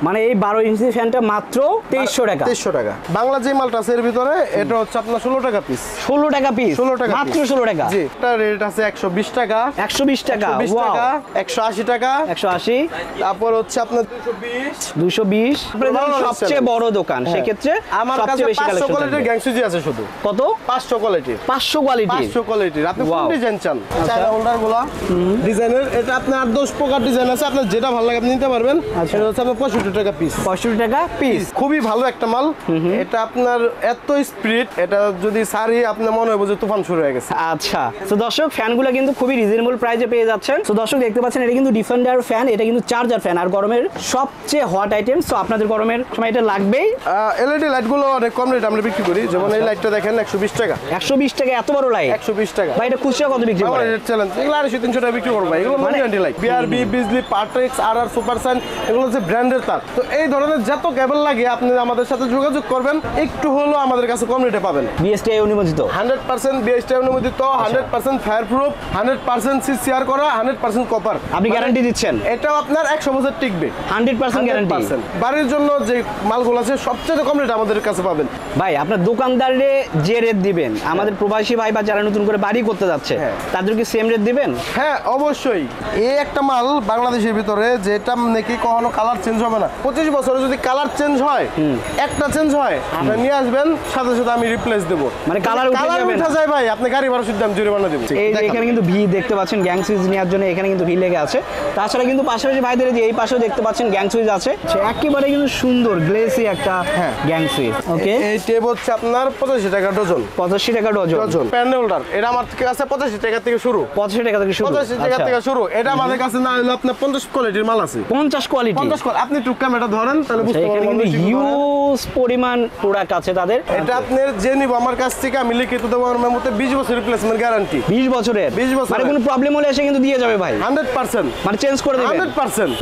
মানে এই 12 ইঞ্চি ফ্যানটা মাত্র 2300 টাকা। 2300 টাকা। বাংলা যে মালটা আছে এর ভিতরে এটা হচ্ছে আপনার 16 টাকা পিস। 16 টাকা পিস? 16 টাকা মাত্র 16 টাকা। জি, এটা রেট আছে 120 টাকা। 120 টাকা, 120 টাকা, 180 টাকা, 180, তারপর হচ্ছে আপনার 220। সবচেয়ে বড় দোকান, সেই ক্ষেত্রে আমার কাছে 500 কোয়ালিটির গ্যাং সুইচ আছে শুধু। কত? 500 কোয়ালিটির। 500 কোয়ালিটি? 500 কোয়ালিটির। আপনি কোন ডিজাইন চান? চায়না হোল্ডারগুলো ডিজাইনের, এটা আপনার 8-10 প্রকার ডিজাইন আছে, আপনার যেটা ভালো লাগে আপনি নিতে পারবেন। এটা হচ্ছে আপনার 65 টাকা পিস। 65 টাকা পিস, খুবই ভালো একটা মাল। এটা আপনার এত স্পিড, এটা যদি সারি আপনার মনে হবে যে তুফান শুরু হয়ে গেছে। আচ্ছা, তো দর্শক ফ্যানগুলো কিন্তু খুবই রিজনেবল প্রাইসে পেয়ে যাচ্ছেন। তো দর্শক দেখতে পাচ্ছেন এটা কিন্তু ডিফেন্ডার ফ্যান, এটা কিন্তু চার্জার ফ্যান, আর গরমের সবচেয়ে হট আইটেম। তো আপনাদের গরমের সময় এটা লাগবেই। এলইডি লাইটগুলো অনেক কম রেট আমরা বিক্রি করি, যেমন এই লাইটটা দেখেন 120 টাকা। 120 টাকা? এত বড় লাইট 120 টাকা। ভাই এটা খুচরা কত বিক্রি করেন? রেট চ্যালেঞ্জ, এগুলো 250-300 টাকা বিক্রি করব ভাই। এগুলো নন গ্যারান্টি লাইট, বিআরবি, বিজলি, পার্টেক্স, আরআর, সুপারসাইন, এগুলো হচ্ছে ব্র্যান্ডের তার। তো এই ধরনের যত কেবল লাগে আপনি আমাদের সাথে যোগাযোগ করবেন, একটু হলো আমাদের কাছে কম রেটে পাবেন। বিএসটিআই অনুমোদিত, 100% বিএসটিআই অনুমোদিত, 100% ফায়ার প্রুফ, 100% সিসিআর করা, 100% কপার। আপনি গ্যারান্টি দিচ্ছেন? এটাও আপনার 100 বছর টিকবে। 100% গ্যারান্টি। বাড়ির জন্য যে মালগুলো আছে সবচেয়ে কম রেট আমাদের কাছে পাবেন। ভাই আপনার দোকানদারে যে রেট দিবেন, আমাদের প্রবাসী ভাই বা যারা নতুন করে বাড়ি করতে যাচ্ছে তাদেরকে সেম রেট দিবেন? হ্যাঁ অবশ্যই। এই একটা মাল বাংলাদেশের ভিতরে যেটা নাকি কখনো কালার চেঞ্জ হবে না। 25 বছরে যদি কালার চেঞ্জ হয়, একটা চেঞ্জ হয়, আপনি নিয়ে আসবেন, সাথে সাথে আমি রিপ্লেস দেব। মানে কালার উঠে যায় ভাই, আপনি গাড়ি ভাড়া শুদ্ধ আমি জরিমানা দেব। এই এখানে কিন্তু ভি দেখতে পাচ্ছেন, গ্যাং সুইচ নেওয়ার জন্য এখানে কিন্তু ভি লেগে আছে। তাছাড়া কিন্তু পাশাপাশি ভাইদের যে এই পাশেও দেখতে পাচ্ছেন গ্যাং সুইচ আছে, একেবারে কিন্তু সুন্দর গ্লেসি একটা গ্যাং সুইচ। ওকে, এই টেপ হচ্ছে আপনার 85 টাকা ডজন। 85 টাকা ডজন। প্যান হোল্ডার এটা আমার কাছে 85 টাকা থেকে শুরু। 85 টাকা থেকে শুরু? 85 টাকা থেকে শুরু। এটা আমাদের কাছে না হলো আপনার 50 কোয়ালিটির মাল আছে। 50 কোয়ালিটি? 50 কোয়ালিটি। আপনি একটু ক্যামেরাটা ধরেন তাহলে বুঝতে পারবেন। কিন্তু হিউজ পরিমাণ প্রোডাক্ট আছে তাদের। এটা আপনার যে নিব আমার কাছ থেকে আমি লিখিত দেব, আমার মতে 20 বছর রিপ্লেসমেন্ট গ্যারান্টি। 20 বছরের? 20 বছর। মানে কোনো প্রবলেম হলে এসে কিন্তু দিয়ে যাবে ভাই? 100%। মানে চেঞ্জ করে দিবেন? 100%।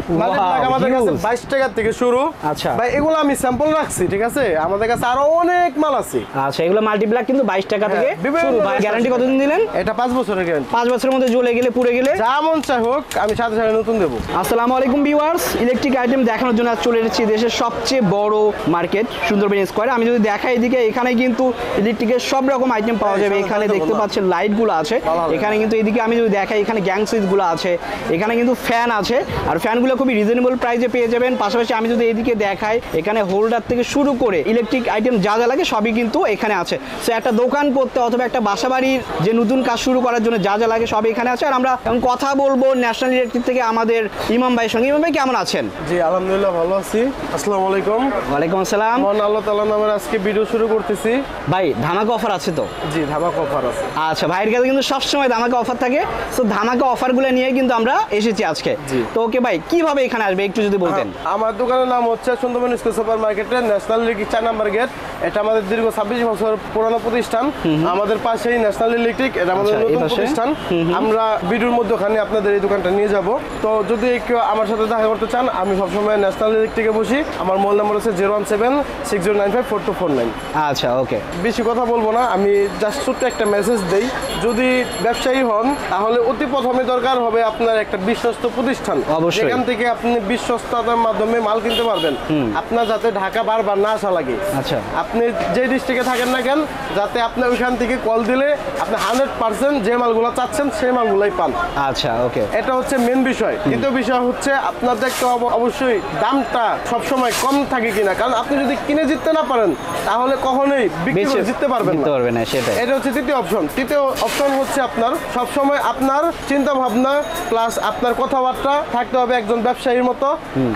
আমাদের কাছে 22 টাকা থেকে শুরু। আচ্ছা, ভাই এগুলো আমি স্যাম্পল রাখছি, ঠিক আছে? আমাদের কাছে আরো অনেক মাল আছে। আচ্ছা, এগুলো মাল্টিপ্লাক কিন্তু 22 টাকা থেকে শুরু। ভাই গ্যারান্টি কতদিন দিলেন? এটা 5 বছরের গ্যারান্টি। 5 বছরের মধ্যে জ্বলে গেলে পুড়ে গেলে যা মন চাই হোক আমি সাথে সাথে নতুন দেব। আসসালামু আলাইকুম ভিউয়ার্স, ইলেকট্রিক আইটেম দেখানোর জন্য আজ চলে এসেছি দেশের সবচেয়ে বড় মার্কেট সুন্দরবন স্কয়ারে। আমি যদি দেখাই এদিকে, এখানে কিন্তু ইলেকট্রিকের সব রকম আইটেম পাওয়া যাবে। এখানে দেখতে পাচ্ছেন লাইটগুলো আছে, এখানে কিন্তু এদিকে আমি যদি দেখাই এখানে গ্যাং সুইচগুলো আছে, এখানে কিন্তু ফ্যান আছে, আর ফ্যানগুলো খুবই রিজনেবল প্রাইসে পেয়ে যাবেন। পাশাপাশি আমি যদি এদিকে দেখাই, এখানে হোল্ডার থেকে শুরু করে ইলেকট্রিক আইটেম যা যা লাগে সবই কিন্তু এখানে আছে। সো একটা দোকান করতে অথবা একটা বাসাবাড়ির যে নতুন কাজ শুরু করার জন্য যা যা লাগে সব এখানে আছে। আর আমরা এখন কথা বলবো ন্যাশনাল ইলেকট্রিক থেকে আমাদের ইমাম ভাইয়ের সঙ্গে। ইমাম ভাই কেমন আছেন? জি আলহামদুলিল্লাহ ভালো আছি। আসসালামু আলাইকুম। ওয়ালাইকুম আসসালাম। মহান আল্লাহ তাআলার নামে আজকে ভিডিও শুরু করতেছি। ভাই ধামাকা অফার আছে তো? জি ধামাকা অফার আছে। আচ্ছা, ভাইয়ের কাছে কিন্তু সবসময় ধামাকা অফার থাকে। সো ধামাকা অফারগুলো নিয়ে কিন্তু আমরা এসেছি আজকে। তো ওকে ভাই, কিভাবে এখানে আসবে একটু যদি বলতেন। আমার দোকানের নাম হচ্ছে সুন্দরবন স্কয়ার সুপার মার্কেটের ন্যাশনাল ইলেকট্রিক 4 নম্বর গেট। এটা আমাদের দীর্ঘ 26 বছর পুরনো প্রতিষ্ঠান। আমাদের পাশেই ন্যাশনাল ইলেকট্রিক, এটা আমাদের নতুন প্রতিষ্ঠান। আমরা ভিডিওর মধ্যে ওখানে আপনাদের এই দোকানটা নিয়ে যাব। তো যদি কেউ আমার সাথে দেখা করতে চান, আমি সবসময় ন্যাশনাল ইলেকট্রিকে বসি। আমার মোবাইল নাম্বার হচ্ছে 01760954249। আচ্ছা ওকে, বেশি কথা বলবো না, আমি জাস্ট ছোট্ট একটা মেসেজ দেই। যদি ব্যবসায়ী হন তাহলে অতি প্রথমে দরকার হবে আপনার একটা বিশ্বস্ত প্রতিষ্ঠান, যেখান থেকে আপনি বিশ্বস্ততার মাধ্যমে মাল কিনতে পারবেন। আপনার যাতে ঢাকা বারবার না আসা লাগে। আচ্ছা, আপনি যে ডিস্ট্রিক্টে থাকেন না কেন, যাতে আপনি ওইখান থেকে কল দিলে আপনি 100% যে মালগুলো চাচ্ছেন সেই মালগুলাই পান। আচ্ছা ওকে, এটা হচ্ছে মেন বিষয়। দ্বিতীয় বিষয় হচ্ছে আপনার দেখতে হবে অবশ্যই দামটা সবসময় কম থাকে কিনা, কারণ আপনি যদি কিনে জিততে না পারেন তাহলে কখনোই বিক্রি করে জিততে পারবেন না। এটা হচ্ছে তৃতীয় অপশন। তৃতীয় অপশন হচ্ছে আপনার সবসময় আপনার চিন্তা ভাবনা প্লাস আপনার কথাবার্তা থাকতে হবে একজন ব্যবসায়ীর মতো,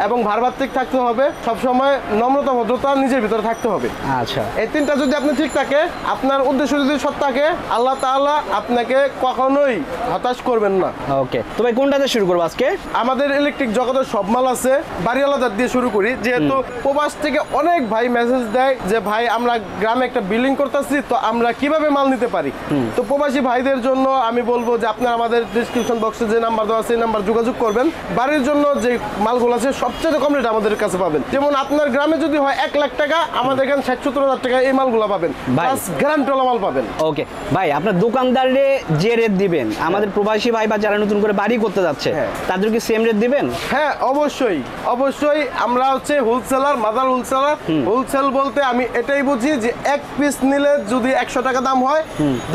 এবং ভারবাত্তিক থাকতে হবে, সবসময় নম্রতা ভদ্রতা নিজের ভিতরে থাকতে হবে। আচ্ছা, এই তিনটা যদি আপনি ঠিক থাকে, আপনার উদ্দেশ্য যদি সৎ থাকে, আল্লাহ তাআলা আপনাকে কখনোই হতাশ করবেন না। ওকে, তো ভাই কোনটাতে শুরু করব আজকে? আমাদের ইলেকট্রিক জগতের সব মাল আছে, বাড়িওয়ালাদের দিয়ে শুরু করি। যেহেতু প্রবাস থেকে অনেক ভাই মেসেজ দেয় যে ভাই আমরা গ্রামে একটা বিল্ডিং করতেছি, তো আমরা কিভাবে মাল নিতে পারি। তো প্রবাসী ভাইদের জন্য আমি বলবো যে আপনার আমাদের ডিসক্রিপশন বক্সে যে নাম্বার দেওয়া আছে এই নাম্বার যোগাযোগ করবেন। বাড়ির জন্য যে মালগুলো আছে সবচেয়ে কম রেট আমাদের কাছে পাবেন। যেমন আপনার গ্রামে যদি হয় 1 লাখ টাকা, আমাদের এখানে 60-70 টাকা এই মালগুলো পাবেন, প্লাস গ্যারান্টিওয়ালা মাল পাবেন। ওকে ভাই, আপনার দোকানদারে যে রেট দিবেন, আমাদের প্রবাসী ভাই বা যারা নতুন করে বাড়ি করতে যাচ্ছে তাদেরকে সেম রেট দিবেন? হ্যাঁ অবশ্যই অবশ্যই। অবশ্যই আমরা হচ্ছে হোলসেলার, মাদার হোলসেলার। হোলসেল বলতে আমি এটাই বুঝি যে এক পিস নিলে যদি 100 টাকা দাম হয়,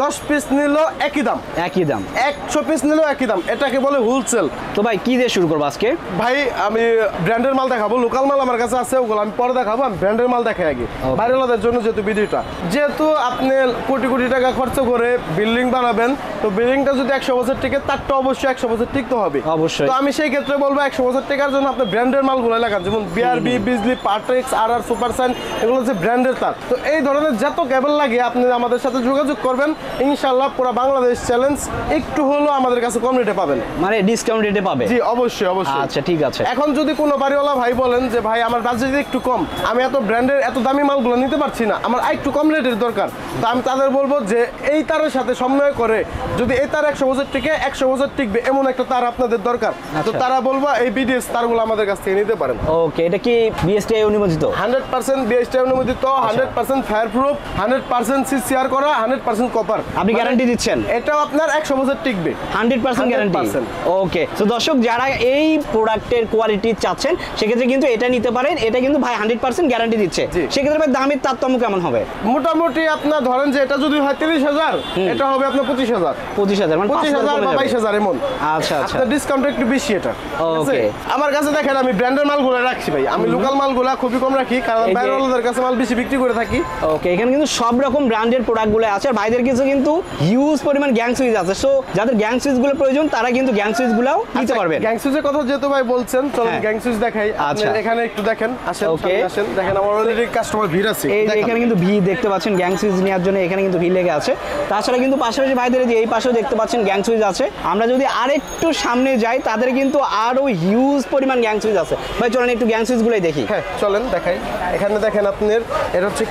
10 পিস নিলেও একই দাম, একই দাম, 100 পিস নিলেও একই দাম, এটাকে বলে হোলসেল। তো ভাই কি দিয়ে শুরু করবো আজকে? ভাই আমি ব্র্যান্ডের মাল দেখাবো, লোকাল মাল আমার কাছে আছে, ওগুলো আমি পরে দেখাবো। আমি ব্র্যান্ডের মাল দেখাই আগে, বাইরেলাদের জন্য যেহেতু ভিডিওটা, যেহেতু আপনি কোটি কোটি টাকা খরচ করে বিল্ডিং বানাবেন, তো বিল্ডিংটা যদি 100 বছর টিকে, তারটা অবশ্যই 100 বছর টিকতে হবে। অবশ্যই। তো আমি সেই ক্ষেত্রে বলবো 100 বছর টিকার জন্য আপনি ব্র্যান্ডের মালগুলো লাগান, যেমন বিআরবি, বিজলি, পার্ট্রিক্স, আর সুপারসাইন, এগুলো হচ্ছে ব্র্যান্ডের তার। তো এই ধরনের যত কেবল লাগে আপনি আমাদের সাথে যোগাযোগ করবেন, ইনশাআল্লাহ পুরো বাংলাদেশ চ্যালেঞ্জ একটু হলেও আমাদের কাছে কম রেটে পাবেন, মানে ডিসকাউন্ট রেটে পাবে। জি অবশ্যই অবশ্যই। আচ্ছা ঠিক আছে। এখন যদি কোনো বাড়িওয়ালা ভাই বলেন যে ভাই আমার বাজেট একটু কম, আমি এত ব্র্যান্ডের এত দামি মালগুলো নিতে পারছি না, আমার একটু কম রেটের দরকার, তো আমি তাদের বলবো যে এই তারের সাথে সমন্বয় করে যদি এই তার 100 বছর টিকে, 100 বছর টিকবে এমন একটা তার আপনাদের দরকার, তো তারা বলবো এই বিডিএস তারগুলো আমাদের কাছ থেকে নিতে পারেন। ওকে, এটা কি বিএসটিআই অনুমোদিত? 100% বিএসটিআই অনুমোদিত, 100% ফায়ার প্রুফ, 100% সিসিআর করা, 100% কপার। আপনি গ্যারান্টি দিচ্ছেন? এটাও আপনার 100 বছর টিকবে, 100% গ্যারান্টি। 100%। ওকে, তো দর্শক যারা এই প্রোডাক্টের কোয়ালিটি চাচ্ছেন সেক্ষেত্রে কিন্তু এটা নিতে পারেন। এটা কিন্তু ভাই 100% গ্যারান্টি দিচ্ছে। সেক্ষেত্রে ভাই দামের তারতম্য কেমন হবে? মোটামুটি আপনার ধরেন যে এটা যদি হয় 30,000, এটা হবে আপনার 25,000। 25,000 মানে 25,000 বা 22,000 এমন। আচ্ছা আচ্ছা, আপনার ডিসকাউন্ট একটু বেশি এটা। ওকে। আমার কাছে দেখেন আমি ব্র্যান্ডের মালগুলো রাখছি ভাই, আমি লোকাল মালগুলো খুবই কম রাখি, কারণ বাইরের কাছে মাল বেশি বিক্রি করে থাকি। ওকে, এখানে কিন্তু সব রকম ব্র্যান্ডের প্রোডাক্টগুলো আছে। আর ভাইদের কিছু কিন্তু হিউজ পরিমাণ গ্যাং সুইচ আছে, সো যাদের গ্যাং সুইচগুলো প্রয়োজন তারা কিন্তু গ্যাং সুইচগুলোও নিতে পারবেন। গ্যাং সুইচের কথা যেহেতু ভাই বলছেন, চলুন গ্যাং সুইচ দেখাই। আচ্ছা, এখানে একটু দেখেন, আসেন ওকে আসেন, দেখেন আমার অলরেডি কাস্টমার ভিড় আছে। এই যে এখানে কিন্তু ভিড় দেখতে পাচ্ছেন গ্যাং সুইচ নেওয়ার জন্য, এখানে কিন্তু ভিড় লেগে আছে। তাছাড়া কিন্তু পাশাপাশি ভাইদের যে এই পাশেও দেখতে পাচ্ছেন গ্যাং সুইচ আছে। আমরা যদি আরেকটু সামনে যাই, তাদের কিন্তু আরো হিউজ পরিমাণ গ্যাং সুইচ আছে। ভাই চলেন একটু গ্যাং সুইচগুলোই দেখি। হ্যাঁ চলেন দেখাই। এখানে দেখেন আপনার এটা হচ্ছে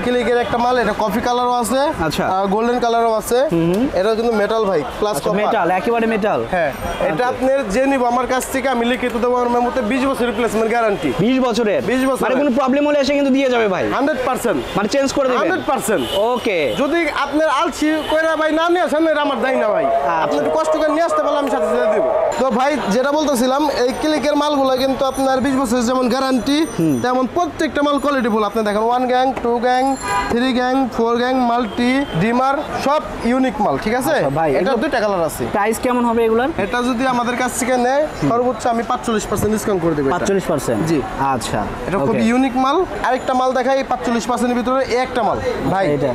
ক্লিকের একটা মাল, এটা কফি কালারও আছে, আচ্ছা, গোল্ডেন কালারও আছে। এটা কিন্তু মেটাল ভাই, প্লাস মেটাল, একেবারে মেটাল। হ্যাঁ, এটা আপনার যে নিব আমার কাছ থেকে আমি লিখিত দেবো আমার মতে 20 বছর রিপ্লেসমেন্ট গ্যারান্টি। 20 বছরের? 20 বছর, মানে কোনো প্রবলেম হলে এসে কিন্তু দিয়ে যাবে ভাই 100%, মানে চেঞ্জ করে দেবে 100%। ওকে, যদি আপনার আলসি কইরা ভাই না নিয়ে আসেন, এটা আমার দায় না ভাই, আপনি একটু কষ্ট করে নিয়ে আসতে পারলে আমি সাথে সাথে দেব। তো ভাই যেটা বলতেছিলাম, এই ক্লিকের মালগুলো কিন্তু আপনার 20 বছর যেমন গ্যারান্টি, তেমন প্রত্যেকটা মাল কোয়ালিটি ফুল। আপনি দেখেন 1 gang, 2 gang, 3 gang, 4 gang, multi, dimmer, সব ইউনিক মাল, ঠিক আছে ভাই। এটা দুইটা কালার আছে। প্রাইস কেমন হবে এগুলার? এটা যদি আমাদের কাছ থেকে নেয় সর্বোচ্চ আমি 45% ডিসকাউন্ট করে দেব। 45%? জি আচ্ছা, এটা খুব ইউনিক মাল। আরেকটা মাল দেখাই 45% এর ভিতরে, এই একটা মাল ভাই, এটা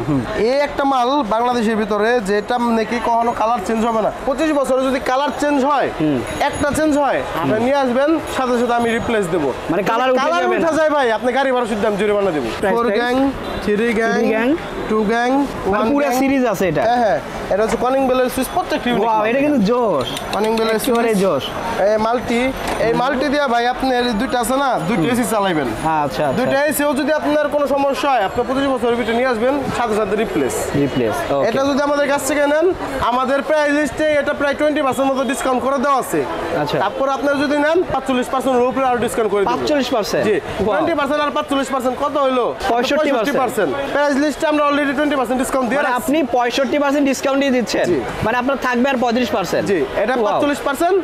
এই একটা মাল বাংলাদেশের ভিতরে যেটা নাকি কখনো কালার চেঞ্জ হবে না। 25 বছরে যদি কালার চেঞ্জ হয়, একটা চেঞ্জ হয়, আপনি নিয়ে আসবেন, সাথে সাথে আমি রিপ্লেস দেব। মানে কালার উঠে যায় ভাই, আপনি গাড়ি ভাড়া শুদ্ধ আমি জরিমানা দেব। 4 গ্যাং, 3 গ্যাং, 2 গ্যাং, মানে পুরো সিরিজ আছে এটা। হ্যাঁ, এটা হচ্ছে কনিং বেলের সুইচ, প্রত্যেকটা ইউনিক। ওয়াও, এটা কিন্তু জোশ, কনিং বেলের সুইচ জোশ। এই মাল্টি, এই মাল্টি দিয়া ভাই আপনি দুইটা আছে না, দুইটা এসি চালাইবেন। আচ্ছা, দুইটা এসিও যদি আপনার কোনো সমস্যা হয়, আপনি 25 বছরের ভিতরে নিয়ে আসবেন, সাথে সাথে রিপ্লেস। এটা যদি আমাদের কাছ থেকে নেন, আমাদের প্রাইস লিস্টে এটা প্রায় 20% মতো ডিসকাউন্ট করে দেওয়া আছে। আচ্ছা, তারপর আপনার যদি নেন 45% এর উপরে আরো ডিসকাউন্ট করে দেব। 45%? জি, 20% আর 45% কত হলো? 65%। প্রাইস লিস্টে আমরা অলরেডি 20% ডিসকাউন্ট দিয়ে রাখছি। আপনি 65% ডিসকাউন্ট দিয়ে দিচ্ছেন, মানে আপনার থাকবে আর 35%? জি, এটা 45%,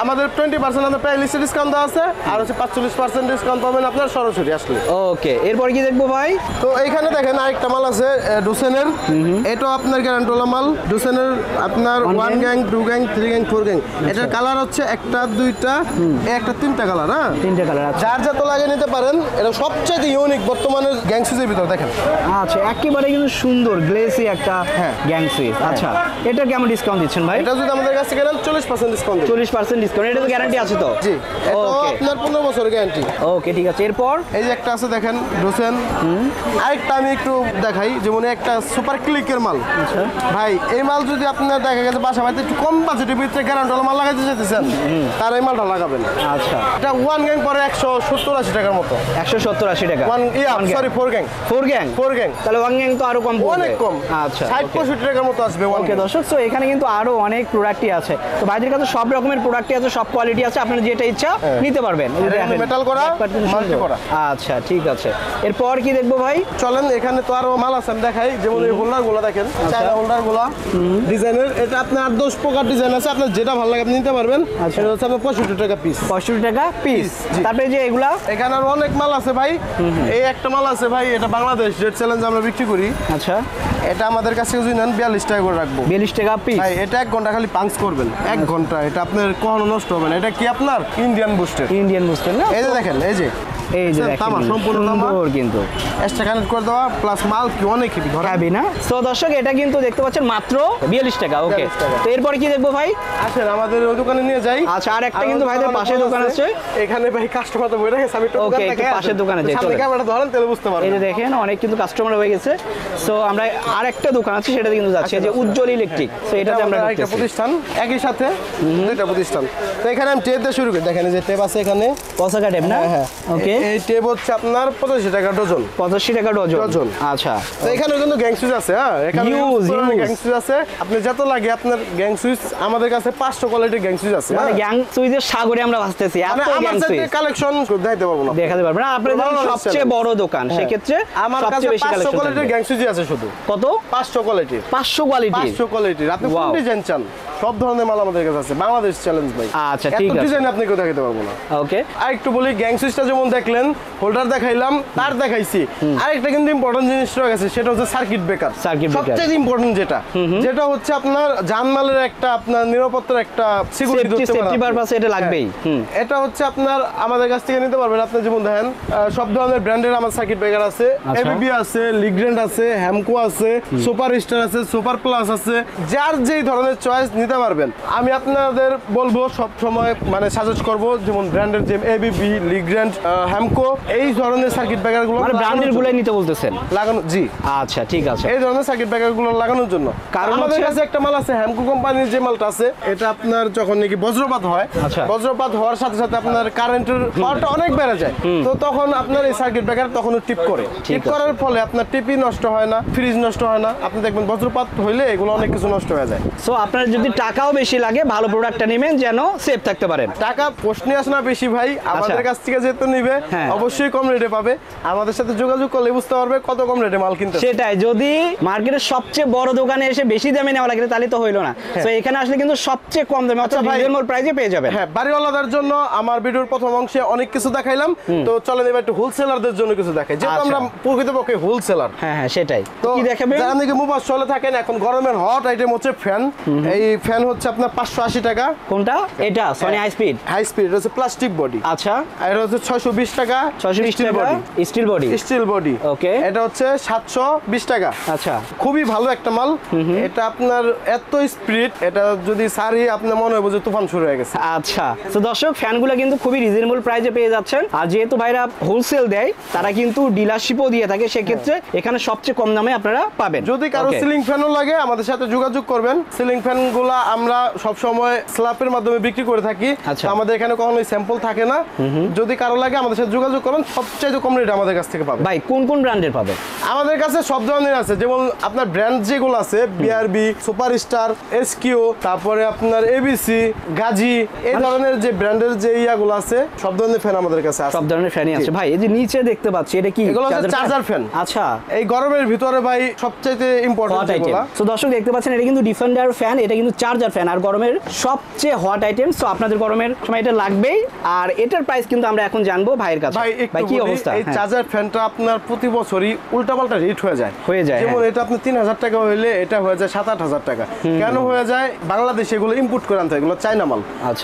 আমাদের 20% আমাদের প্রাইস লিস্টে ডিসকাউন্ট দেওয়া আছে, আর হচ্ছে 45% ডিসকাউন্ট পাবেন আপনার সরাসরি আসলে। ওকে, এরপর কি দেখবো ভাই? তো এইখানে দেখেন আরেকটা মাল আছে ডুসেনের, এটাও আপনার গ্যারান্টোলা মাল। ডুসেনের আপনার 1 গ্যাং, 2 গ্যাং, 3 গ্যাং, 4 গ্যাং। এটার কালার হচ্ছে একটা, দুইটা, একটা, তিনটা কালার। হ্যাঁ, 3টে কালার আছে। যার যত লাগে নিতে পারেন। এটা সবচেয়ে ইউনিক বর্তমানের গ্যাং সুইচের ভিতর দেখেন। আচ্ছা, একেবারে কিন্তু সুন্দর গ্লেসি একটা গ্যাং সুইচ। আচ্ছা, এটা কেমন ডিসকাউন্ট দিচ্ছেন ভাই? এটা যদি আমাদের কাছে কেনেন 40% ডিসকাউন্ট। 40% ডিসকাউন্ট, এটা তো গ্যারান্টি আছে তো? জি, এটা আপনার 15 বছর গ্যারান্টি। ওকে, ঠিক আছে। এরপর এই যে একটা আছে দেখেন ডুসেন, আরেকটা আমি একটু দেখাই, যেমন একটা সুপার ক্লিকের মাল। আচ্ছা ভাই, এই মাল যদি আপনার দেখা গেছে বাসা বাড়িতে একটু কম বাজেটের ভিতরে গ্যারান্টি মাল লাগাইতে চাইতেছেন, তার এই মালটা লাগাবেন। আচ্ছা, এটা 1 গ্যাং পরে 170-80 টাকার মতো। 170-80 টাকা? 4 গ্যাং। 4 গ্যাং? 4 গ্যাং। তাহলে 1 গ্যাং তো আরো কম পড়বে? অনেক কম। আচ্ছা 60-65 টাকার মতো আসবে। ওকে দর্শক, তো এখানে কিন্তু আরো অনেক প্রোডাক্টই আছে। তো ভাইদের কাছে সব রকমের প্রোডাক্টই আছে, সব কোয়ালিটি আছে, আপনারা যেটা ইচ্ছা নিতে পারবেন। এই যে দেখেন, মেটাল করা, মাল্টি করা। আচ্ছা ঠিক আছে, এরপর কি দেখবো ভাই? চলেন, এখানে তো আরো মাল আছে আমি দেখাই। যেমন এই হোল্ডার গুলো দেখেন, চায়না হোল্ডার গুলো ডিজাইনের। এটা আপনার 10 প্রকার ডিজাইন আছে, আপনার যেটা ভালো লাগে আপনি নিতে পারবেন। এটা হচ্ছে আপনার 65 টাকা পিস। 65 টাকা পিস। তারপরে যে এগুলা এখানে আরো অনেক মাল আছে ভাই। এই একটা মাল আছে ভাই, এটা বাংলাদেশ রেড চ্যালেঞ্জ আমরা বিক্রি করি। আচ্ছা, এটা আমাদের কাছে যদি নেন 42 টাকা করে রাখবো। 42 টাকা পিস ভাই, এটা 1 ঘন্টা খালি পাঞ্চ করবেন, 1 ঘন্টা। এটা আপনার কখনো নষ্ট হবে না। এটা কি আপনার ইন্ডিয়ান বুস্টার। ইন্ডিয়ান বুস্টার না? এই যে দেখেন, এই যে তামা, সম্পূর্ণ তামা, কিন্তু এক্সট্রা কানেক্ট করে দেওয়া, প্লাস মাল কি অনেক হেভি না? তো দর্শক, এটা কিন্তু দেখতে পাচ্ছেন মাত্র 42 টাকা। ওকে, তো এরপর কি দেখবো ভাই? আসেন আমাদের ওই দোকানে নিয়ে যাই। আচ্ছা, আর একটা কিন্তু ভাইদের পাশে দোকান আছে। এখানে ভাই কাস্টমার তো বইরা গেছে, আমি একটু ওকে, একটু পাশের দোকানে যাই। সামনে ক্যামেরাটা ধরেন তাহলে বুঝতে পারবেন। এই যে দেখেন, অনেক কিন্তু কাস্টমার হয়ে গেছে। সো আমরা আরেকটা দোকান আছে, সেটাতে কিন্তু যাচ্ছি, যে উজ্জ্বল ইলেকট্রিক। তো এটাতে আমরা একটা প্রতিষ্ঠান, একই সাথে দুইটা প্রতিষ্ঠান। তো এখানে আমি টেপ দিয়ে শুরু করি। দেখেন এই যে টেপ আছে এখানে, পসাকা টেপ না? হ্যাঁ। ওকে, এই টেপ হচ্ছে আপনার 85 টাকা ডজন। 85 টাকা ডজন। আচ্ছা, তো এখানে কিন্তু গ্যাং সুইচ আছে। হ্যাঁ, এখানে গ্যাং সুইচ আছে, আপনি যত লাগে আপনার গ্যাং সুইচ। আমাদের কাছে 500 কোয়ালিটির গ্যাং সুইচ আছে। মানে গ্যাং সুইচের সাগরে আমরা ভাসতেছি। এত গ্যাং সুইচ কালেকশন দেখাইতে পারবো না, দেখাতে পারবেন না। আপনাদের সবচেয়ে বড় দোকান, সেক্ষেত্রে আমার কাছে 500 কোয়ালিটির গ্যাং সুইচ আছে। শুধু কত? 500 কোয়ালিটির। 500 কোয়ালিটির। আপনি কোন ডিজাইন চান, সব ধরনের মাল আমাদের কাছে আছে। বাংলাদেশ চ্যালেঞ্জ ভাই। আচ্ছা ঠিক আছে, ডিজাইন আপনি কেউ দেখাতে পারবো না। ওকে, আর একটু বলি, গ্যাং সুইচটা যেমন দেখলেন, হোল্ডার দেখাইলাম, তার দেখাইছি। আরেকটা কিন্তু ইম্পর্টেন্ট জিনিস রয়ে গেছে, সেটা হচ্ছে সার্কিট ব্রেকার। সবচেয়ে ইম্পর্টেন্ট যেটা হচ্ছে আপনার জানমালের একটা, আপনার নিরাপত্তার একটা সিকিউরিটি সেফটি পারপাসে এটা লাগবেই। এটা হচ্ছে আপনার আমাদের কাছ থেকে নিতে পারবেন। আপনি যেমন দেখেন, সব ধরনের ব্র্যান্ডের আমার সার্কিট ব্রেকার আছে। এবিবি আছে, লিগ্র্যান্ড আছে, হ্যামকো আছে, সুপার স্টার আছে, সুপার প্লাস আছে। যার যেই ধরনের চয়েস নিতে পারবেন। আমি আপনাদের বলবো সব সময় মানে সাজেস্ট করব, যেমন ব্র্যান্ডের যে এবিবি, লিগ্র্যান্ড, হ্যামকো, এই ধরনের সার্কিট ব্রেকার গুলো মানে ব্র্যান্ডের গুলাই নিতে বলতেছেন লাগানো। জি, আচ্ছা ঠিক আছে, এই ধরনের সার্কিট ব্রেকার গুলো লাগানোর জন্য। কারণ আমাদের কাছে একটা মাল আছে, হ্যামকো কোম্পানির যে মালটা আছে, এটা আপনার যখন নাকি বজ্রপাত হয়, বজ্রপাত হওয়ার সাথে সাথে আপনার কারেন্টের পাওয়ারটা অনেক বেড়ে যায়। তো তখন আপনার এই সার্কিট ব্রেকার তখন টিপ করে, টিপ করার ফলে আপনার টিপি নষ্ট হয় না, ফ্রিজ নষ্ট হয় না। আপনি দেখবেন বজ্রপাত হইলে এগুলো অনেক কিছু নষ্ট হয়ে যায়। সো আপনার যদি টাকাও বেশি লাগে, ভালো প্রোডাক্টটা নেবেন যেন সেফ থাকতে পারেন। টাকা প্রশ্নই আসে না বেশি ভাই। আমাদের কাছ থেকে যেহেতু নিবে, অবশ্যই কম রেটে পাবে। আমাদের সাথে যোগাযোগ করলে বুঝতে পারবে কত কম রেটে মাল কিনতে। সেটাই, যদি মার্কেটের সবচেয়ে বড় দোকানে এসে বেশি দামে নেওয়া লাগে তাহলে তো হইলো না। তো এখানে আসলে কিন্তু সবচেয়ে কম দামে, অর্থাৎ রিজনেবল প্রাইসে পেয়ে যাবেন। হ্যাঁ, বাড়িওয়ালাদের জন্য আমার ভিডিওর প্রথম অংশে অনেক কিছু দেখাইলাম। তো চলেন এবার একটু হোলসেলারদের জন্য কিছু দেখাই, যেহেতু আমরা প্রকৃতপক্ষে হোলসেলার। হ্যাঁ সেটাই। তো কি দেখাবেন? যারা নাকি মোবাইল চলে থাকেন, এখন গরমের হট আইটেম হচ্ছে ফ্যান। এই ফ্যান হচ্ছে আপনার 580 টাকা। কোনটা? এটা Sony high speed. High speed, এটা হচ্ছে প্লাস্টিক বডি। আচ্ছা, এটা হচ্ছে 620 টাকা। 620 টাকা steel body. Steel body. Okay, এটা হচ্ছে 720 টাকা। আচ্ছা, খুবই ভালো একটা মাল। এটা আপনার এত স্পিড, এটা যদি সারি আপনার মনে হবে যে তুফান শুরু হয়ে গেছে। আচ্ছা, তো দর্শক, ফ্যানগুলো কিন্তু খুবই রিজনেবল প্রাইসে পেয়ে যাচ্ছেন। আর যেহেতু ভাইরা হোলসেল দেয়, তারা কিন্তু ডিলারশিপও দিয়ে থাকে, সেক্ষেত্রে এখানে সবচেয়ে কম দামে আপনারা পাবেন। যদি কারো সিলিং ফ্যানও লাগে, আমাদের সাথে যোগাযোগ করবেন। সিলিং ফ্যানগুলো আমরা সব সময় স্ল্যাপের মাধ্যমে বিক্রি করে থাকি। আমাদের এখানে কখনোই স্যাম্পল থাকে না। যদি কারো লাগে আমাদের সাথে যোগাযোগ করুন, সবচেয়ে কম রেটে আমাদের কাছ থেকে পাবেন। ভাই কোন কোন ব্র্যান্ডের পাবেন? আমাদের কাছে সব ধরনের আছে, যেমন আপনার ব্র্যান্ড যেগুলো আছে, বিআরবি, সুপার স্টার, এসকিউ, তারপরে আপনার এবিসি, গাজী, এই ধরনের যে ব্র্যান্ডের যে ইয়াগুলো আছে, সব ধরনের ফ্যান আমাদের কাছে আছে। সব ধরনের ফ্যানই আছে। ভাই এই যে নিচে দেখতে পাচ্ছি, এটা কি? এগুলো হচ্ছে চার্জার ফ্যান। আচ্ছা, এই গরমের ভিতরে ভাই সবচেয়ে ইম্পর্টেন্ট যেগুলো। সো দর্শক দেখতে পাচ্ছেন, এটা কিন্তু ডিফেন্ডার ফ্যান, এটা কিন্তু চার্জার ফ্যান, আর গরমের সবচেয়ে হট আইটেম। সো আপনাদের গরমের সময় এটা লাগবেই। আর এটার প্রাইস কিন্তু আমরা এখন জানবো ভাইয়ের কাছে। ভাই কি অবস্থা? এই চার্জার ফ্যানটা আপনার প্রতি বছরই উল্টাপাল্টা রেট হয়ে যায়। যেমন এটা আপনি 3000 টাকা হইলে এটা হয়ে যায় 7-8 টাকা। কেন হয়ে যায়? বাংলাদেশে এগুলো ইম্পোর্ট করে আনতে হয়, এগুলো চায়না মাল।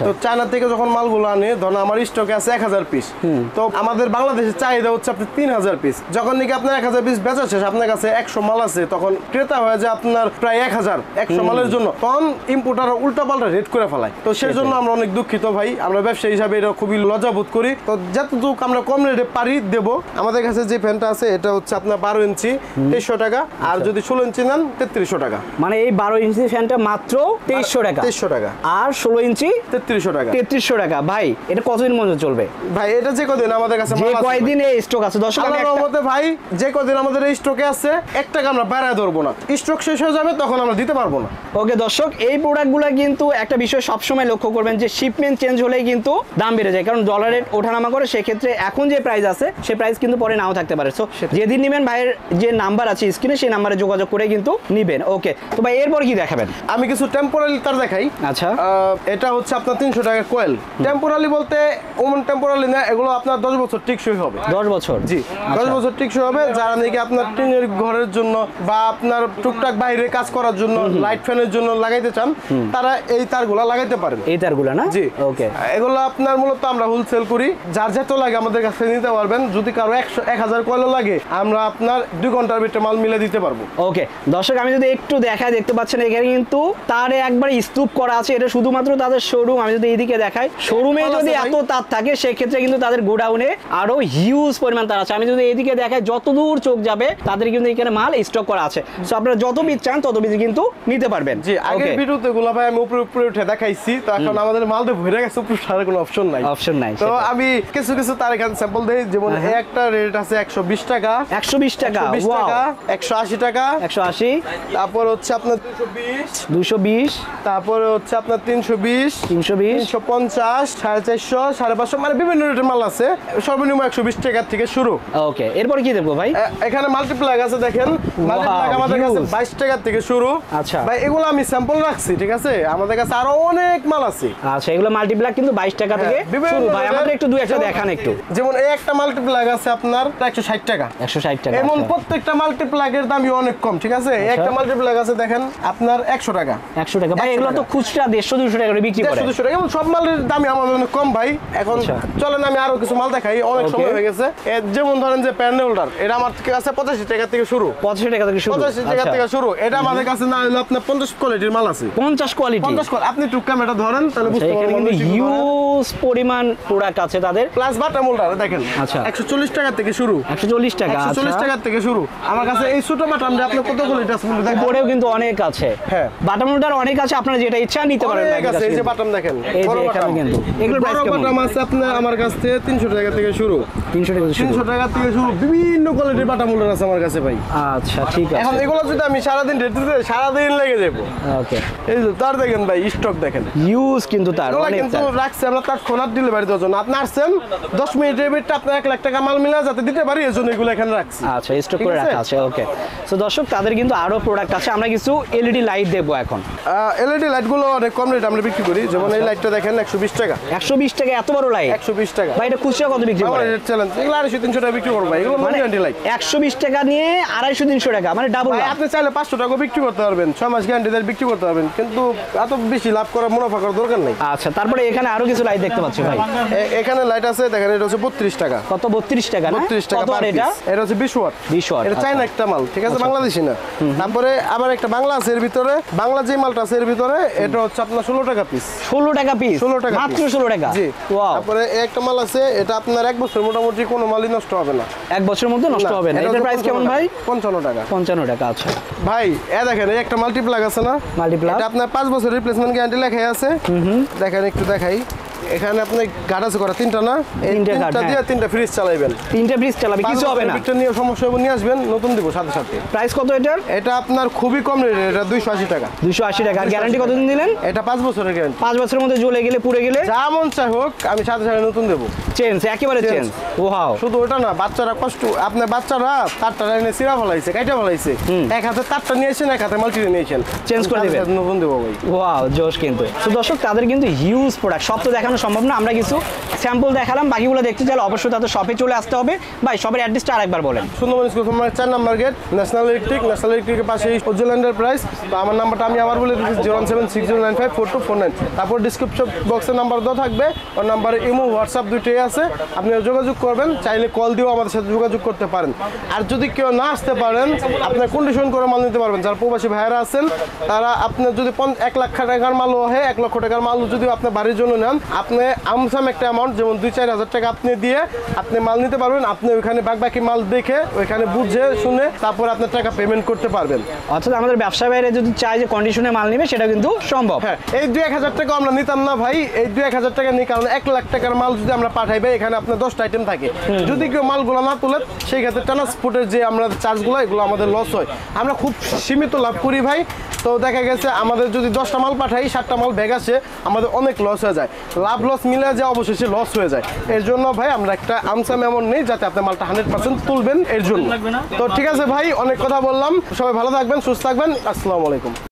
তো চায়না থেকে যখন মালগুলো আনে, ধরুন আমার স্টকে আছে 1000 পিস, তো আমাদের বাংলাদেশের চাহিদা হচ্ছে আপনি 3000 পিস। যখন নাকি আপনার 1000 পিস বেচা শেষ, আপনার কাছে 100 মাল আছে, তখন ক্রেতা হয়ে যায় আপনার প্রায় 100 মালের জন্য, তখন ইম্পোর্টার উল্টাপাল্টা রেট করে ফেলায়। তো সেই জন্য আমরা অনেক দুঃখিত ভাই, আমরা ব্যবসায়ী হিসাবে এটা খুবই লজ্জাবোধ করি। তো যতটুকু আমরা কম রেটে পারি দেবো। আমাদের কাছে যে ফ্যানটা আছে এটা হচ্ছে আপনার 12 ইঞ্চি 2300 টাকা, আর যদি 16 ইঞ্চি নেন 3300 টাকা। মানে এই 12 ইঞ্চি ফ্যানটা মাত্র 2300 টাকা, 2300 টাকা, আর 16 ইঞ্চি 3300 টাকা। 3300 টাকা। ভাই এটা কতদিন পর্যন্ত চলবে? ভাই এটা যে কদিন আমাদের কাছে যে কয়দিন এই স্টক আছে দর্শক, আমি আল্লাহর রহমতে ভাই যে কদিন আমাদের এই স্টকে আছে 1 টাকা আমরা বাড়ায় ধরবো না, স্টক শেষ হয়ে যাবে তখন আমরা দিতে পারবো না। ওকে দর্শক, এই প্রোডাক্টগুলো কিন্তু একটা বিষয় সবসময় লক্ষ্য করবেন যে শিপমেন্ট চেঞ্জ হলেই কিন্তু দাম বেড়ে যায়, কারণ ডলারের ওঠানামা করে, সেক্ষেত্রে এখন যে প্রাইস আছে সেই প্রাইস কিন্তু পরে নাও থাকতে পারে। সো যেদিন নেবেন ভাইয়ের যে নাম্বার আছে স্ক্রিনে সেই নাম্বারে যোগাযোগ করে কিন্তু নিবেন। ওকে, তো ভাই এরপর কি দেখাবেন? আমি কিছু টেম্পোরারি তার দেখাই। আচ্ছা, এটা হচ্ছে আপনার 300 টাকা কোয়েল। টেম্পোরারি বলতে ওমন টেম্পোরারি না, এগুলো আপনার 10 বছর টিকসই হবে। 10 বছর? জি, 10 বছর টিকসই হবে। যারা নাকি আপনার টিনের ঘরের জন্য বা আপনার টুকটাক বাইরে কাজ করার জন্য, লাইট ফ্যানের জন্য লাগাইতে চান, তারা এই তারগুলো লাগাইতে পারেন। এই তারগুলো না? জি, ওকে। এগুলো আপনার মূলত আমরা হোলসেল করি, যার যত লাগে আমাদের কাছে নিতে পারবেন। যদি কারো 1000 কয়েল লাগে আমরা আপনার 2 ঘন্টার ভিতরে মাল মিলে দিতে পারবো। ওকে দর্শক, আমি যদি একটু দেখাই, দেখতে পাচ্ছেন এখানে কিন্তু তারে একবার স্তূপ করা আছে। এটা শুধুমাত্র তাদের শোরুম। আমি যদি এইদিকে দেখাই, শোরুমে যদি এত তার থাকে সেক্ষেত্রে কিন্তু তাদের গোডাউনে আরো হিউজ পরিমাণ তার আছে। আমি যদি এইদিকে দেখাই, যত দূর চোখ যাবে তাদের কিন্তু এখানে মাল স্টক করা আছে। সো আপনারা যত বীজ চান তত বীজ কিন্তু নিতে পারবেন। জি, আগের ভিডিওতে গুলা ভাই আমি উপরে উপরে উঠে দেখাইছি, তো এখন আমাদের মালটা ভরে গেছে, উপরে সারার কোনো অপশন নাই। তো আমি কিছু কিছু তার এখানে স্যাম্পল দেই। যেমন একটা রেট আছে 120 টাকা, 120 টাকা, 180 টাকা, 180, তারপর হচ্ছে আপনার 220, তারপরে হচ্ছে আপনার 320, 350, 450, 550, মানে বিভিন্ন রেটের মাল আছে। সর্বনিম্ন 120 টাকা থেকে শুরু। ওকে, এরপর কি দেবো ভাই? এখানে মাল্টিপ্লাগ আছে, দেখেন মাল্টিপ্লাগ আমাদের কাছে 22 টাকা থেকে শুরু। আচ্ছা ভাই এগুলো আমি স্যাম্পল রাখছি, ঠিক আছে? আমাদের কাছে আরো অনেক মাল আছে। আচ্ছা, এগুলো মাল্টিপ্লাগ কিন্তু 22 টাকা থেকে শুরু। ভাই আমাদের একটু দুই একটা দেখান একটু। যেমন এই একটা মাল্টিপ্লাগ আছে আপনার 160 টাকা, 160 টাকা। এমন প্রত্যেকটা মাল্টিপ্লাগের দামই অনেক কম, ঠিক আছে? একটা মাল্টিপ্লাগ আছে দেখেন আপনার 100 টাকা, 100 টাকা। ভাই এগুলো তো খুচরা 150-200 টাকা করে বিক্রি করে। 150 টাকা, এবং সব মালের দামই আমাদের অনেক কম ভাই। এখন চলেন আমি আরো কিছু মাল দেখাই, অনেক সময় হয়ে গেছে। যেমন ধরেন যে প্যান হোল্ডার, এটা আমার কাছে 85 টাকা থেকে শুরু। 85 টাকা থেকে শুরু? 85 টাকা থেকে শুরু। এটা আমাদের কাছে না হলো আপনার 50 কোয়ালিটির মাল আছে। 50 কোয়ালিটি? 50 কোয়ালিটি। আপনি একটু ক্যামেরা ধরেন তাহলে বুঝতে পারবেন। কিন্তু হিউজ পরিমাণ প্রোডাক্ট আছে তাদের। প্লাস বাটাম হোল্ডার দেখেন, আচ্ছা 140 টাকা থেকে শুরু। 140 টাকা? 140 টাকা থেকে শুরু। আমার কাছে এই ছোট বাটাম দিয়ে আপনি কত কোয়ালিটি আছে দেখেন। পরেও কিন্তু অনেক আছে। হ্যাঁ, বাটাম হোল্ডার অনেক আছে, আপনারা যেটা ইচ্ছা নিতে পারেন। অনেক আছে। এই যে বাটাম দেখেন, এই যে এখানে কিন্তু এগুলোর প্রাইস কেমন? বাটাম আছে আপনার আমার কাছ থেকে 300 টাকা থেকে শুরু। 300 টাকা? 300 টাকা থেকে শুরু। বিভিন্ন কোয়ালিটির বাটাম হোল্ডার আছে আমার কাছে ভাই। আচ্ছা ঠিক আছে। এখন এগুলো যদি আমি সারাদিন রেট দিতে সারাদিন লেগে যাবো। ওকে, এই যে তার দেখেন ভাই, স্টক দেখেন হিউজ কিন্তু তার অনেক। কিন্তু রাখছে আমরা তার খোনার ডেলিভারি দেওয়ার জন্য। আপনি আসছেন 10 মিনিটের ভিতরে আপনার 1 লাখ টাকা মাল মিলে যাতে দিতে পারি, এর জন্য এগুলো এখানে রাখছি। আচ্ছা, স্টক করে রাখা আছে। ওকে, সো দর্শক তাদের কিন্তু আরো প্রোডাক্ট আছে। আমরা কিছু এলইডি লাইট দেবো এখন। এলইডি লাইটগুলো অনেক কম রেট আমরা বিক্রি করি। যেমন এই লাইটটা দেখেন 120 টাকা। 120 টাকা? এত বড় লাইট? 120 টাকা। ভাই এটা খুচরা কত বিক্রি করে? রেট চ্যালেঞ্জ, এগুলো 250-300 টাকা বিক্রি করবো ভাই। এগুলো নন গ্যারান্টি লাইট। 120 টাকা নিয়ে 250-300 টাকা, মানে ডাবল। আপনি চাইলে 500 টাকা বিক্রি করতে পারবেন, 6 মাস গ্যারান্টি দিয়ে বিক্রি করতে পারবেন, কিন্তু এত বেশি লাভ করা মুনাফা করার দরকার নেই। আচ্ছা, তারপরে এখানে আরো কিছু লাইট দেখতে পাচ্ছি ভাই। এখানে লাইট আছে দেখেন, এটা হচ্ছে 32 টাকা। কত? 32 টাকা না? 32 টাকা। কত আর এটা? এটা হচ্ছে 20 ওয়াট। 20 ওয়াট। এটা চাইনা একটা মাল, ঠিক আছে? বাংলাদেশি না। তারপরে আবার একটা বাংলা আছে এর ভিতরে। বাংলা যে মালটা আছে এর ভিতরে, এটা হচ্ছে আপনার 16 টাকা পিস। 16 টাকা পিস? 16 টাকা মাত্র 16 টাকা? জি। ওয়াও। তারপরে একটা মাল আছে, এটা আপনার 1 বছর মোটামুটি কোনো মালই নষ্ট হবে না। 1 বছরের মধ্যে নষ্ট হবে না? এটার প্রাইস কেমন ভাই? 55 টাকা। 55 টাকা। আচ্ছা ভাই দেখেন, এই একটা মাল্টিপ্লাগ আছে না? মাল্টিপ্লাগ? এটা আপনার 5 বছর রিপ্লেসমেন্ট গ্যারান্টি লেখা আছে। দেখেন একটু দেখাই। এখানে আপনি গাড় আছে করা 3টা না? এই 3টা দিয়ে 3টা ফ্রিজ চালাবেন। 3টা ফ্রিজ চালাবে, কিছু হবে না? একটা নিয়ে সমস্যা হবে নিয়ে আসবেন, নতুন দিব সাথে সাথে। প্রাইস কত এটার? এটা আপনার খুবই কম রেট, এটা 280 টাকা। 280 টাকা। আর গ্যারান্টি কতদিন দিলেন? এটা 5 বছরের গ্যারান্টি। 5 বছরের মধ্যে জ্বলে গেলে পুড়ে গেলে যা মন চাই হোক, আমি সাথে সাথে নতুন দেব। চেঞ্জ, একেবারে চেঞ্জ। ওয়াও। শুধু ওটা না, বাচ্চারা কষ্ট, আপনার বাচ্চারা তারটা এনে সিরা ফলাইছে, কাইটা ফলাইছে, এক হাতে তারটা নিয়েছেন, এক হাতে মাল্টিটা নিয়েছেন, চেঞ্জ করে দিবেন, নতুন দেবো ভাই। ওয়াও, জোশ কিন্তু। তো দর্শক তাদের কিন্তু হিউজ প্রোডাক্ট, সব তো দেখানো সম্ভব না। আমরা কিছু স্যাম্পল দেখালাম, বাকিগুলো দেখতে চাইলে অবশ্যই তাদের শপে চলে আসতে হবে। ভাই শপের অ্যাড্রেসটা আরেকবার বলেন। সুন্দরবন স্কুল আমার 4 নাম্বার গেট, ন্যাশনাল ইলেকট্রিকের পাশে উজ্জ্বল এন্টারপ্রাইজ। তো আমার নাম্বারটা আমি আবার বলে দিচ্ছি, 01760954249। তারপর ডিসক্রিপশন বক্সের নাম্বার দেওয়া থাকবে, ওর নাম্বারে ইমো হোয়াটসঅ্যাপ দুইটাই আছে, আপনারা যোগাযোগ করবেন, চাইলে কল দিয়েও আমাদের সাথে যোগাযোগ করতে পারেন। আর যদি কেউ না আসতে পারেন, আপনার কন্ডিশন করে মাল নিতে পারবেন। যারা প্রবাসী ভাইয়েরা আছেন, তারা আপনার যদি 1 লাখ টাকার মালও হয়, 1 লক্ষ টাকার মাল যদি আপনার বাড়ির জন্য নেন, আপনি আমসাম একটা অ্যামাউন্ট যেমন 2-4 হাজার টাকা আপনি দিয়ে আপনি মাল নিতে পারবেন। আপনি ওইখানে বাকি মাল দেখে ওইখানে বুঝে শুনে তারপর আপনার টাকা পেমেন্ট করতে পারবেন। অর্থাৎ আমাদের ব্যবসা বাইরে যদি চায় যে কন্ডিশনে মাল নেবে সেটা কিন্তু সম্ভব। হ্যাঁ, এই 2-1 হাজার টাকা আমরা নিতাম না ভাই, এই 2-1 হাজার টাকা নিই কারণ 1 লাখ টাকার মাল যদি আমরা পাঠাই ভাই এখানে আপনার 10টা আইটেম থাকে। যদি কেউ মালগুলো না তোলে সেই ক্ষেত্রে ট্রান্সপোর্টের যে আমরা চার্জগুলো এগুলো আমাদের লস হয়। আমরা খুব সীমিত লাভ করি ভাই। তো দেখা গেছে আমাদের যদি 10টা মাল পাঠাই 7টা মাল ব্যাগ আসে আমাদের অনেক লস হয়ে যায়, লাভ লস মিলে যায় অবশেষে লস হয়ে যায়। এর জন্য ভাই আমরা একটা আমসাম এমন নেই যাতে আপনি মালটা 100% তুলবেন এর জন্য। তো ঠিক আছে ভাই, অনেক কথা বললাম, সবাই ভালো থাকবেন, সুস্থ থাকবেন, আসসালামু আলাইকুম।